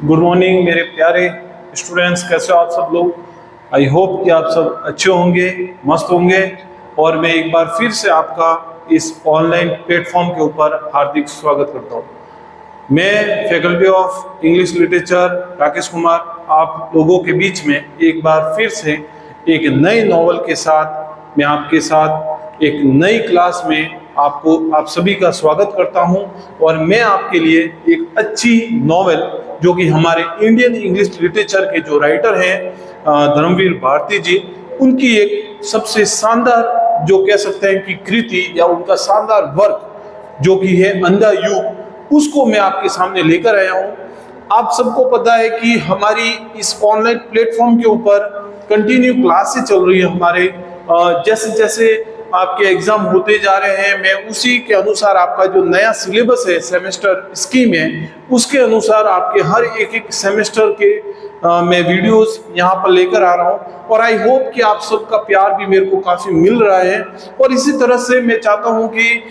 Good morning मेरे प्यारे students, कैसे हो आप सब लोग। आई होप कि आप सब अच्छे होंगे, मस्त होंगे। और मैं एक बार फिर से आपका इस ऑनलाइन प्लेटफॉर्म के ऊपर हार्दिक स्वागत करता हूँ। मैं faculty of English literature Rakesh Kumar आप लोगों के बीच में एक बार फिर से एक नए नॉवल के साथ मैं आपके साथ एक नई क्लास में आप सभी का स्वागत करता हूं। और मैं आपके लिए एक अच्छी नॉवेल जो कि हमारे इंडियन इंग्लिश लिटरेचर के जो राइटर हैं धर्मवीर भारती जी, उनकी एक सबसे शानदार जो कह सकते हैं कि कृति या उनका शानदार वर्क जो कि है अंधा युग, उसको मैं आपके सामने लेकर आया हूं। आप सबको पता है कि हमारी इस ऑनलाइन प्लेटफॉर्म के ऊपर कंटिन्यू क्लासेस चल रही है हमारे। जैसे जैसे आपके एग्जाम होते जा रहे हैं, मैं उसी के अनुसार आपका जो नया सिलेबस है, सेमेस्टर स्कीम है, उसके अनुसार आपके हर एक सेमेस्टर के मैं वीडियोस यहाँ पर लेकर आ रहा हूँ। और आई होप कि आप सबका प्यार भी मेरे को काफ़ी मिल रहा है। और इसी तरह से मैं चाहता हूँ कि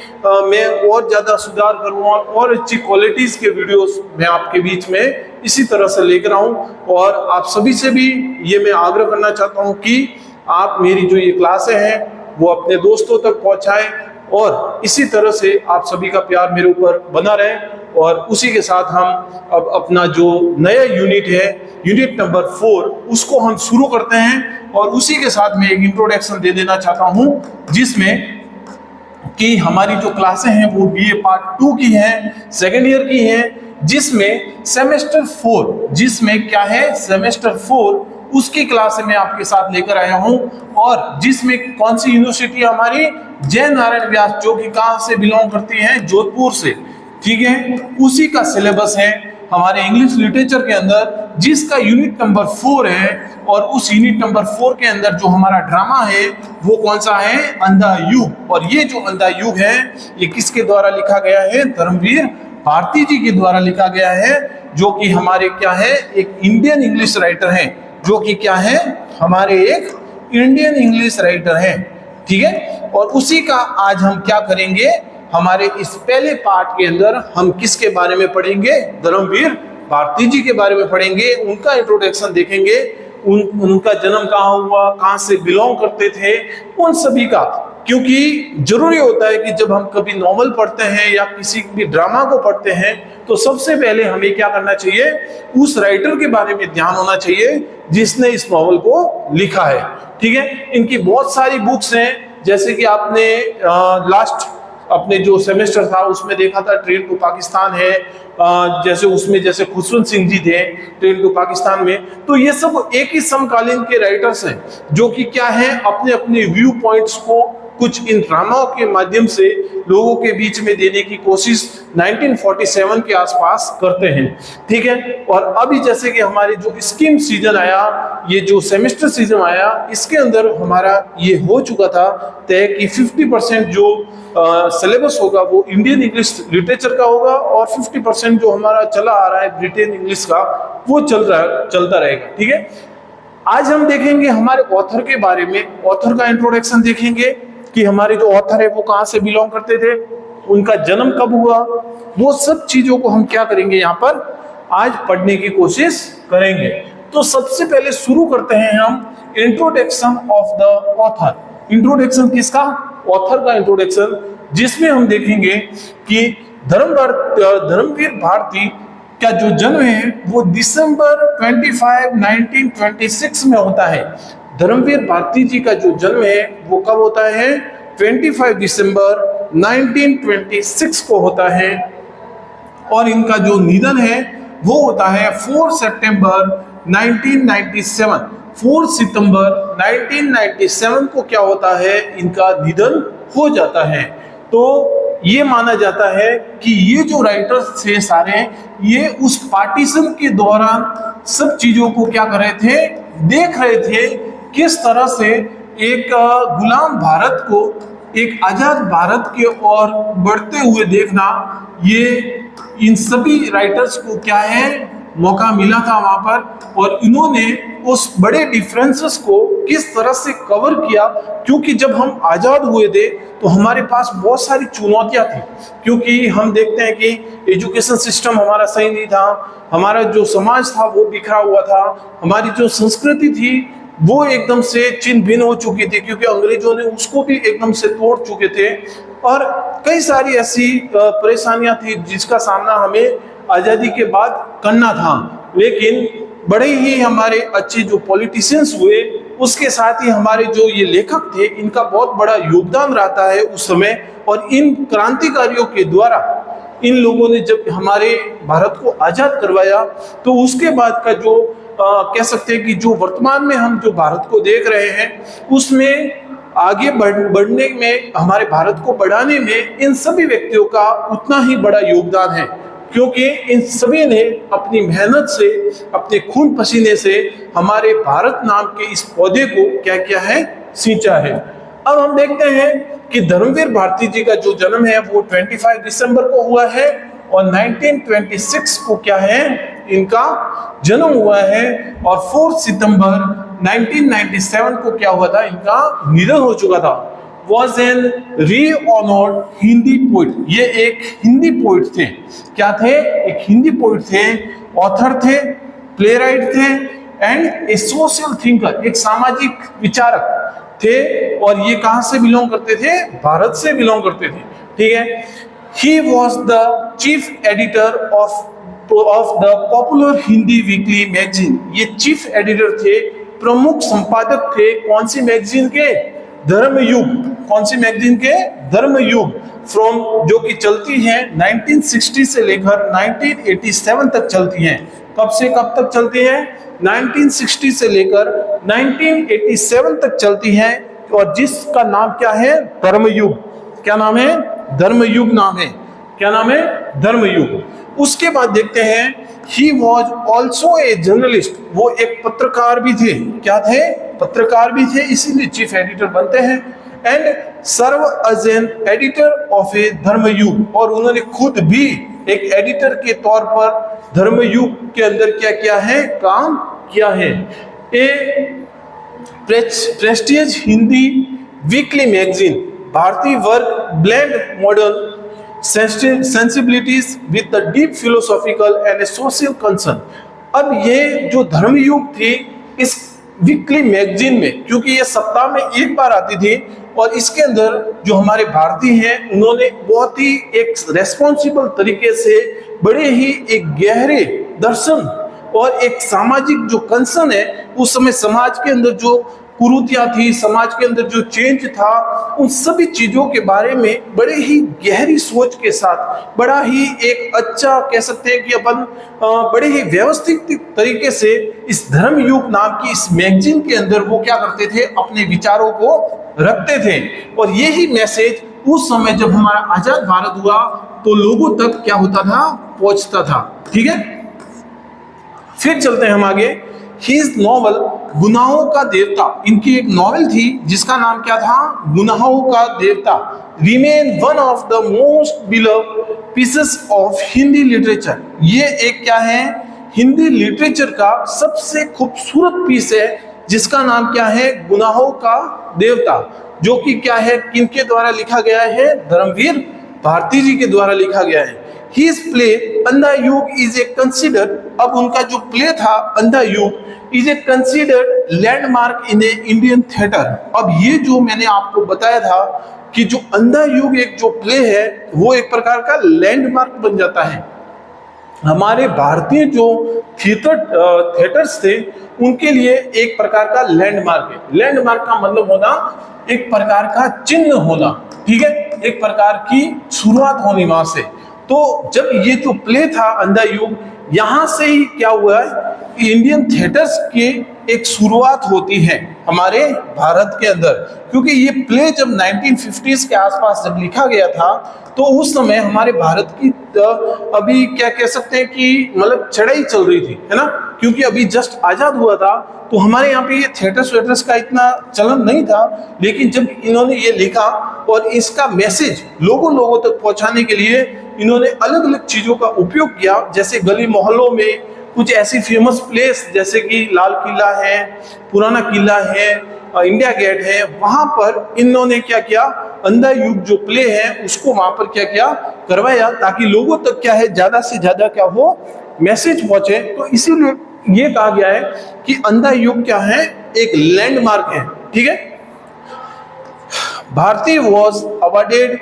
मैं और ज़्यादा सुधार करूँ और अच्छी क्वालिटीज़ के वीडियोस मैं आपके बीच में इसी तरह से लेकर आऊँ। और आप सभी से भी ये मैं आग्रह करना चाहता हूँ कि आप मेरी जो ये क्लासें हैं वो अपने दोस्तों तक पहुँचाएँ और इसी तरह से आप सभी का प्यार मेरे ऊपर बना रहे। और उसी के साथ हम अब अपना जो नया यूनिट है, यूनिट नंबर 4, उसको हम शुरू करते हैं। और उसी के साथ मैं एक इंट्रोडक्शन दे देना चाहता हूं, जिसमें कि हमारी जो क्लासें हैं वो बीए पार्ट 2 की हैं, सेकेंड ईयर की हैं, जिसमें सेमेस्टर 4, जिसमें क्या है सेमेस्टर 4, उसकी क्लास मैं आपके साथ लेकर आया हूं। और जिसमें कौन सी यूनिवर्सिटी हमारी, जय नारायण व्यास, जो कि कहां से बिलोंग करती है, जोधपुर से, ठीक है। उसी का सिलेबस है हमारे इंग्लिश लिटरेचर के अंदर, जिसका यूनिट नंबर 4 है। और उस यूनिट नंबर 4 के अंदर जो हमारा ड्रामा है वो कौन सा है, अंधा युग। और ये जो अंधा युग है ये किसके द्वारा लिखा गया है, धर्मवीर भारती जी के द्वारा लिखा गया है, जो कि हमारे क्या है, एक इंडियन इंग्लिश राइटर है, जो कि क्या है, हमारे एक इंडियन इंग्लिश राइटर है, ठीक है। और उसी का आज हम क्या करेंगे, हमारे इस पहले पार्ट के अंदर हम किसके बारे में पढ़ेंगे, धर्मवीर भारती जी के बारे में पढ़ेंगे। उनका इंट्रोडक्शन देखेंगे, उनका जन्म कहाँ हुआ, कहाँ से बिलोंग करते थे, उन सभी का। क्योंकि जरूरी होता है कि जब हम कभी नॉवल पढ़ते हैं या किसी भी ड्रामा को पढ़ते हैं तो सबसे पहले हमें क्या करना चाहिए, उस राइटर के बारे में ध्यान होना चाहिए जिसने इस नॉवल को लिखा है, ठीक है। इनकी बहुत सारी बुक्स हैं, जैसे कि आपने लास्ट अपने जो सेमेस्टर था उसमें देखा था, ट्रेन टू पाकिस्तान है, जैसे उसमें जैसे खुशवंत सिंह जी थे ट्रेन टू पाकिस्तान में। तो ये सब एक ही समकालीन के राइटर्स हैं जो कि क्या है, अपने अपने व्यू पॉइंट्स को कुछ इन ड्रामाओं के माध्यम से लोगों के बीच में देने की कोशिश 1947 के आसपास करते हैं, ठीक है। और अभी जैसे कि हमारे जो स्कीम सीजन आया, ये जो सेमेस्टर सीजन आया, इसके अंदर हमारा ये हो चुका था तय कि 50% जो सिलेबस होगा वो इंडियन इंग्लिश लिटरेचर का होगा और 50% जो हमारा चला आ रहा है ब्रिटेन इंग्लिश का, वो चलता रहेगा, ठीक है। आज हम देखेंगे हमारे ऑथर के बारे में, ऑथर का इंट्रोडक्शन देखेंगे कि हमारे जो ऑथर है वो कहाँ से बिलोंग करते थे, उनका जन्म कब हुआ, वो सब चीजों को हम क्या करेंगे यहाँ पर आज पढ़ने की कोशिश करेंगे। तो सबसे पहले शुरू करते हैं हम introduction of the author. Introduction किसका, ऑथर का इंट्रोडक्शन, जिसमें हम देखेंगे कि धर्मवीर भारती का जो जन्म है वो दिसंबर 25, 1926 में होता है। धर्मवीर भारती जी का जो जन्म है वो कब होता है, 25 दिसंबर 1926 को होता है। और इनका जो निधन है वो होता है 4 सितंबर 1997। 4 सितंबर 1997 को क्या होता है, इनका निधन हो जाता है। तो ये माना जाता है कि ये जो राइटर्स थे सारे, ये उस पार्टीशन के दौरान सब चीजों को क्या कर रहे थे, देख रहे थे, किस तरह से एक गुलाम भारत को एक आजाद भारत के ओर बढ़ते हुए देखना, ये इन सभी राइटर्स को क्या है, मौका मिला था वहां पर। और इन्होंने उस बड़े डिफरेंसेस को किस तरह से कवर किया, क्योंकि जब हम आजाद हुए थे तो हमारे पास बहुत सारी चुनौतियां थी, क्योंकि हम देखते हैं कि एजुकेशन सिस्टम हमारा सही नहीं था, हमारा जो समाज था वो बिखरा हुआ था, हमारी जो संस्कृति थी वो एकदम से छिन्न भिन्न हो चुकी थी, क्योंकि अंग्रेजों ने उसको भी एकदम से तोड़ चुके थे, और कई सारी ऐसी परेशानियां थी जिसका सामना हमें आजादी के बाद करना था। लेकिन बड़े ही हमारे अच्छे जो पॉलिटिशियंस हुए, उसके साथ ही हमारे जो ये लेखक थे, इनका बहुत बड़ा योगदान रहता है उस समय। और इन क्रांतिकारियों के द्वारा इन लोगों ने जब हमारे भारत को आजाद करवाया, तो उसके बाद का जो कह सकते हैं कि जो वर्तमान में हम जो भारत को देख रहे हैं, उसमें आगे बढ़ने में, हमारे भारत को बढ़ाने में इन सभी व्यक्तियों का उतना ही बड़ा योगदान है, क्योंकि इन सभी ने अपनी मेहनत से, अपने खून पसीने से हमारे भारत नाम के इस पौधे को क्या किया है, सींचा है। अब हम देखते हैं कि धर्मवीर भारती जी का जो जन्म है वो 25 दिसंबर को हुआ है, और 1926 को क्या है, इनका जन्म हुआ है, और 4 सितंबर 1997 को क्या हुआ था, इनका निधन हो चुका था। वॉज एन री-ऑनर्ड हिंदी पोइट, ये एक हिंदी पोइट थे। क्या थे? एक हिंदी पोइट थे, ऑथर थे, प्लेराइट थे, एंड ए सोशल थिंकर, एक सामाजिक विचारक थे। और ये कहां से बिलोंग करते थे? भारत से बिलोंग करते थे। ठीक है। He was the chief editor of the popular Hindi weekly magazine. ये चीफ एडिटर थे, प्रमुख संपादक थे, कौन सी मैगजीन के? धर्मयुग। कौन सी मैगजीन के? धर्मयुग। फ्रॉम, जो कि चलती है 1960 से लेकर 1987 तक चलती हैं। कब से कब तक चलती है? 1960 से लेकर 1987 तक चलती हैं, और जिसका नाम क्या है? धर्मयुग। क्या नाम है? धर्मयुग नाम है। क्या नाम है? धर्मयुग। उसके बाद देखते हैं, he was also a journalist, वो एक पत्रकार भी थे। क्या थे? पत्रकार भी थे, इसीलिए चीफ एडिटर बनते हैं। And served as an editor of a Dharmayug, और उन्होंने खुद भी एक एडिटर के तौर पर धर्मयुग के अंदर क्या किया है? काम किया है। ए प्रेस्टीज हिंदी वीकली मैगजीन, भारतीय work blend model sensibilities with the deep philosophical and A social concern. अब ये जो धर्मयुग थी, इस वीकली मैगजीन में, क्योंकि ये सप्ताह में एक बार आती थी, और इसके अंदर जो हमारे भारतीय हैं, उन्होंने बहुत ही एक रेस्पॉन्सिबल तरीके से, बड़े ही एक गहरे दर्शन और एक सामाजिक जो कंसर्न है, उस समय समाज के अंदर जो कुरीतियां थी, समाज के अंदर जो चेंज था, उन सभी चीजों के बारे में बड़े ही गहरी सोच के साथ, बड़ा ही एक अच्छा कह सकते हैं कि अपन बड़े ही व्यवस्थित तरीके से इस धर्मयुग नाम की इस मैगजीन के अंदर वो क्या करते थे? अपने विचारों को रखते थे। और यही मैसेज उस समय जब हमारा आजाद भारत हुआ तो लोगों तक क्या होता था? पहुंचता था। ठीक है। फिर चलते हैं हम आगे। हिज नॉवल गुनाहों का देवता, इनकी एक नॉवेल थी जिसका नाम क्या था? गुनाहों का देवता, remain one of the most beloved pieces of Hindi literature. ये एक क्या है? हिंदी लिटरेचर का सबसे खूबसूरत पीस है, जिसका नाम क्या है? गुनाहों का देवता, जो कि क्या है? किनके द्वारा लिखा गया है? धर्मवीर भारती जी के द्वारा लिखा गया है। His play अंधा युग is a considered, अब उनका जो प्ले था अंधा युग, is a considered landmark in a Indian theater। अब ये जो मैंने आपको बताया था कि जो अंधा युग एक जो प्ले है, वो एक प्रकार का लैंडमार्क बन जाता है। हमारे भारतीय जो थिएटर्स थे, उनके लिए एक प्रकार का लैंडमार्क है। लैंडमार्क का मतलब होना एक प्रकार का चिन्ह होना। ठीक है। एक प्रकार की शुरुआत होनी वहां से। तो जब ये जो प्ले था अंधा युग, यहां से ही क्या हुआ है? इंडियन थिएटर्स की एक शुरुआत होती है हमारे भारत के अंदर। क्योंकि ये प्ले जब 1950s के आसपास जब लिखा गया था, तो उस समय हमारे भारत की अभी क्या कह सकते हैं कि मतलब चढ़ाई चल रही थी, है ना। क्योंकि अभी जस्ट आजाद हुआ था, तो हमारे यहाँ पे ये थिएटर्स का इतना चलन नहीं था। लेकिन जब इन्होंने ये लिखा और इसका मैसेज लोगों तक पहुंचाने के लिए इन्होंने अलग अलग चीजों का उपयोग किया, जैसे गली मोहल्लों में कुछ ऐसी फेमस प्लेस जैसे कि लाल किला है, पुराना किला है, इंडिया गेट है, वहां पर इन्होंने क्या किया, अंधा युग जो प्ले है उसको वहां पर क्या किया, करवाया, ताकि लोगों तक क्या है ज्यादा से ज्यादा क्या हो, मैसेज पहुंचे। तो इसीलिए ये कहा गया है कि अंधा युग क्या है, एक लैंडमार्क है। ठीक है। Bharati was awarded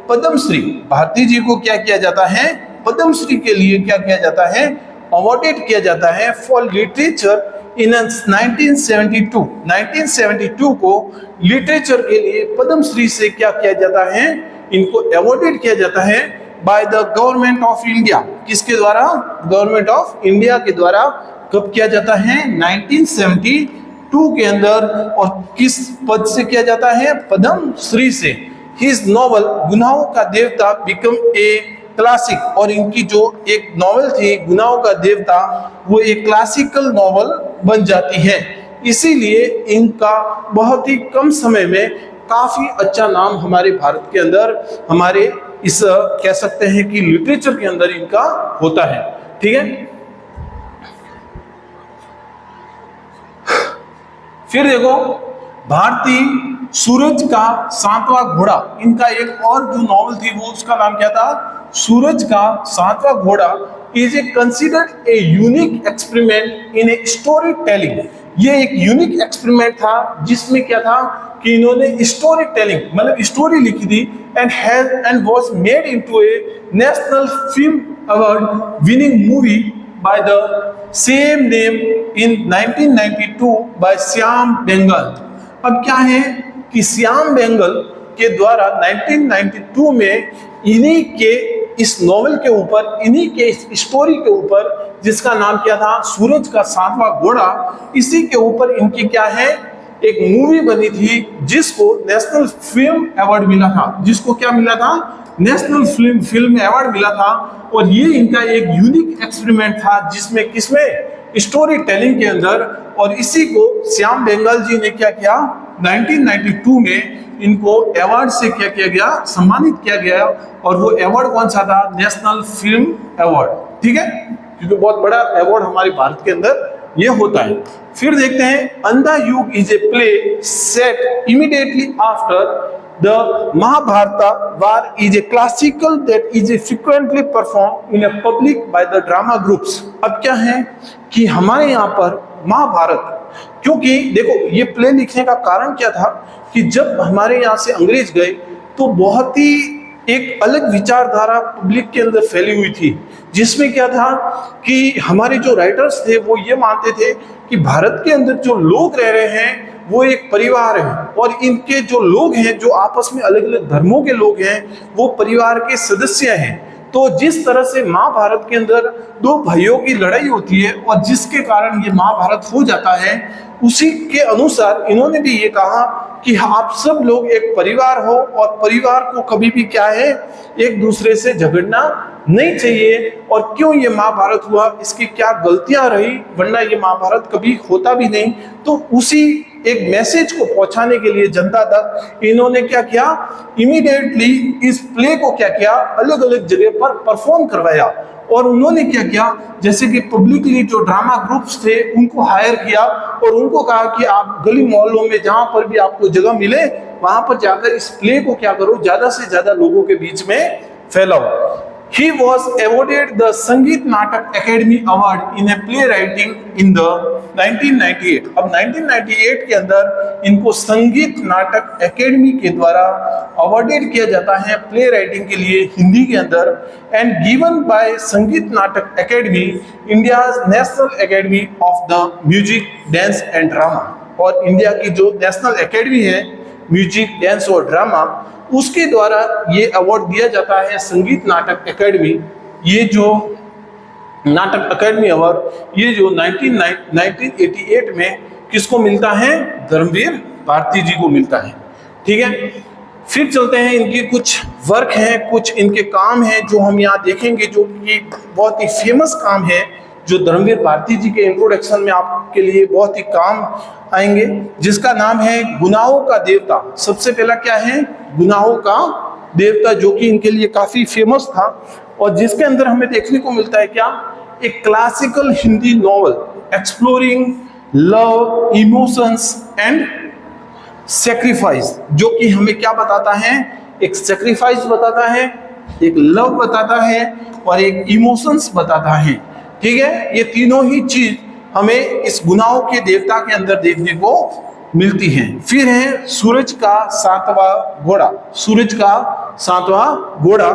Padmashri. भारती जी को क्या किया जाता है, पद्मश्री के लिए क्या किया जाता है, अवार्डेड किया जाता है फॉर लिटरेचर इन 1972। 1972 को लिटरेचर के लिए पद्मश्री से क्या किया जाता है, इनको अवार्डेड किया जाता है by the government of India. किसके द्वारा, गवर्नमेंट ऑफ इंडिया के द्वारा। कब किया जाता है, 1972 के अंदर। और किस पद से किया जाता है, पद्मश्री से। हिज नॉवल गुनाहों का देवता बिकम ए क्लासिक। और इनकी जो एक नॉवल थी गुनाहों का देवता, वो एक क्लासिकल नॉवल बन जाती है। इसीलिए इनका बहुत ही कम समय में काफी अच्छा नाम हमारे भारत के अंदर, हमारे इस कह सकते हैं कि लिटरेचर के अंदर इनका होता है। ठीक है। फिर देखो, भारती सूरज का सातवां घोड़ा, इनका एक और जो नॉवल थी वो उसका नाम क्या था, सूरज का सातवां घोड़ा is a considered a unique experiment in a story telling. ये एक यूनिक एक्सपेरिमेंट था जिसमें क्या था कि इन्होंने स्टोरी टेलिंग मतलब स्टोरी लिखी थी and was made into A national film award winning movie by the same name in 1992 by Shyam Benegal. अब क्या है कि श्याम बेंगल के द्वारा 1992 में इन्हीं के इस नॉवेल के ऊपर, इन्हीं के इस स्टोरी के ऊपर, जिसका नाम क्या था, सूरज का सातवां घोड़ा, इसी के ऊपर इनकी क्या है, एक मूवी बनी थी जिसको नेशनल फिल्म अवार्ड मिला था। जिसको क्या मिला था, नेशनल फिल्म अवार्ड मिला था। और ये इनका एक यूनिक एक्सपेरिमेंट था जिसमें किसमें, स्टोरी टेलिंग के अंदर। और इसी को श्याम बेंगल जी ने क्या किया, 1992 में इनको अवार्ड से क्या किया गया, सम्मानित किया गया। और वो अवार्ड कौन सा था, नेशनल फिल्म अवार्ड। ठीक है, क्योंकि बहुत बड़ा अवार्ड हमारे भारत के अंदर ये होता है। फिर देखते हैं, अंधा युग is a play set immediately after The Mahabharata war is a classical that is frequently performed in a public by the drama groups। अब क्या है कि हमारे यहाँ पर महाभारत, क्योंकि देखो ये प्ले लिखने का कारण क्या था कि जब हमारे यहाँ से अंग्रेज गए तो बहुत ही एक अलग विचारधारा पब्लिक के अंदर फैली हुई थी, जिसमें क्या था कि हमारे जो राइटर्स थे वो ये मानते थे कि भारत के अंदर जो लोग रह रहे हैं वो एक परिवार है, और इनके जो लोग हैं, जो आपस में अलग अलग धर्मों के लोग हैं, वो परिवार के सदस्य हैं। तो जिस तरह से महाभारत के अंदर दो भाइयों की लड़ाई होती है और जिसके कारण ये महाभारत हो जाता है, उसी के अनुसार इन्होंने भी ये कहा कि आप सब लोग एक परिवार हो और परिवार को कभी भी क्या है, एक दूसरे से झगड़ना नहीं चाहिए। और क्यों ये महाभारत हुआ, इसकी क्या गलतियां रही, वरना ये महाभारत कभी होता भी नहीं। तो उसी एक मैसेज को पहुंचाने के लिए जनता तक इन्होंने क्या किया, इमीडिएटली इस प्ले को क्या किया, अलग अलग जगह पर परफॉर्म करवाया। और उन्होंने क्या किया, जैसे कि पब्लिकली जो ड्रामा ग्रुप्स थे उनको हायर किया और उनको कहा कि आप गली मोहल्लों में जहां पर भी आपको जगह मिले वहां पर जाकर इस प्ले को क्या करो, ज्यादा से ज्यादा लोगों के बीच में फैलाओ। He was awarded the संगीत नाटक academy award in a play writing in the 1998। अब 1998 के अंदर इनको संगीत नाटक अकेडमी के द्वारा अवार्डेड किया जाता है प्ले राइटिंग के लिए हिंदी के अंदर, एंड गिवन बाय संगीत नाटक academy, India national academy of the music, dance and drama. और इंडिया की जो नेशनल अकेडमी है म्यूजिक, डांस और ड्रामा, उसके द्वारा ये अवार्ड दिया जाता है संगीत नाटक अकेडमी। ये जो नाटक अकेडमी अवार्ड, ये जो 1988 में किसको मिलता है, धर्मवीर भारती जी को मिलता है। ठीक है, फिर चलते हैं, इनके कुछ वर्क हैं, कुछ इनके काम हैं जो हम यहाँ देखेंगे, जो कि बहुत ही फेमस काम है, जो धर्मवीर भारती जी के इंट्रोडक्शन में आपके लिए बहुत ही काम आएंगे, जिसका नाम है गुनाहों का देवता। सबसे पहला क्या है, गुनाहों का देवता, जो कि इनके लिए काफी फेमस था। और जिसके अंदर हमें देखने को मिलता है क्या, एक classical Hindi novel exploring love, emotions and sacrifice, जो कि हमें क्या बताता है, एक सेक्रीफाइस बताता है, एक लव बताता है और एक इमोशंस बताता है। ठीक है, ये तीनों ही चीज हमें इस गुनाहों के देवता के अंदर देखने को मिलती हैं। फिर है सूरज का सातवां घोड़ा। सूरज का सातवां घोड़ा,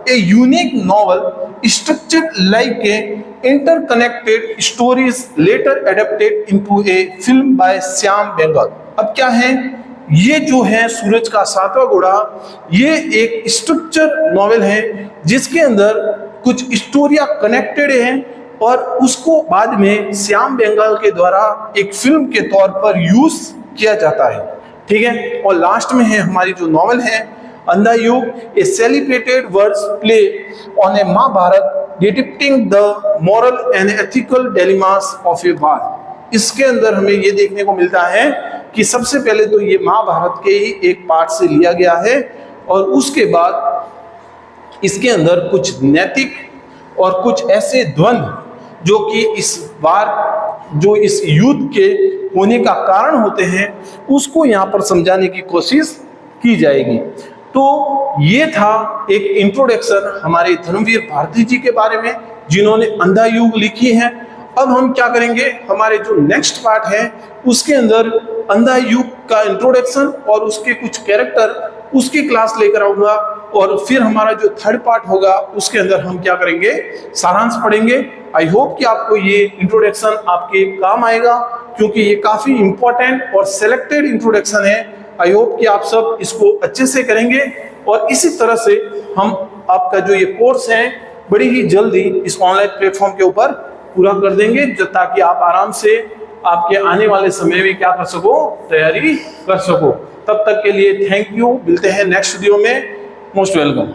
a unique novel structured like a interconnected stories later adapted into a film by Shyam Benegal. अब क्या है, ये जो है सूरज का सातवां घोड़ा, ये एक स्ट्रक्चर नॉवेल है जिसके अंदर कुछ स्टोरियां कनेक्टेड हैं और उसको बाद में श्याम बेंगल के द्वारा एक फिल्म के तौर पर यूज किया जाता है। ठीक है, और लास्ट में है हमारी जो नॉवेल है Andha Yug, a celebrated verse play on a Mahabharata depicting the moral and ethical dilemmas of a war. इसके अंदर हमें ये देखने को मिलता है कि सबसे पहले तो ये महाभारत के ही एक पार्ट से लिया गया है और उसके बाद इसके अंदर कुछ नैतिक और कुछ ऐसे द्वंद्व जो कि इस वार, जो इस युद्ध के होने का कारण होते हैं, उसको यहाँ पर समझाने की कोशिश की जाएगी। तो ये था एक इंट्रोडक्शन हमारे धर्मवीर भारती जी के बारे में, जिन्होंने अंधा युग लिखी है। अब हम क्या करेंगे, हमारे जो नेक्स्ट पार्ट है उसके अंदर अंधा युग का इंट्रोडक्शन और उसके कुछ कैरेक्टर, उसकी क्लास लेकर आऊंगा और फिर हमारा जो थर्ड पार्ट होगा उसके अंदर हम क्या करेंगे, सारांश पढ़ेंगे। आई होप कि आपको ये इंट्रोडक्शन आपके काम आएगा, क्योंकि ये काफी इंपॉर्टेंट और सिलेक्टेड इंट्रोडक्शन है। आई होप कि आप सब इसको अच्छे से करेंगे और इसी तरह से हम आपका जो ये कोर्स है बड़ी ही जल्दी इस ऑनलाइन प्लेटफॉर्म के ऊपर पूरा कर देंगे, ताकि आप आराम से आपके आने वाले समय में क्या कर सको, तैयारी कर सको। तब तक के लिए थैंक यू, मिलते हैं नेक्स्ट वीडियो में। Most welcome.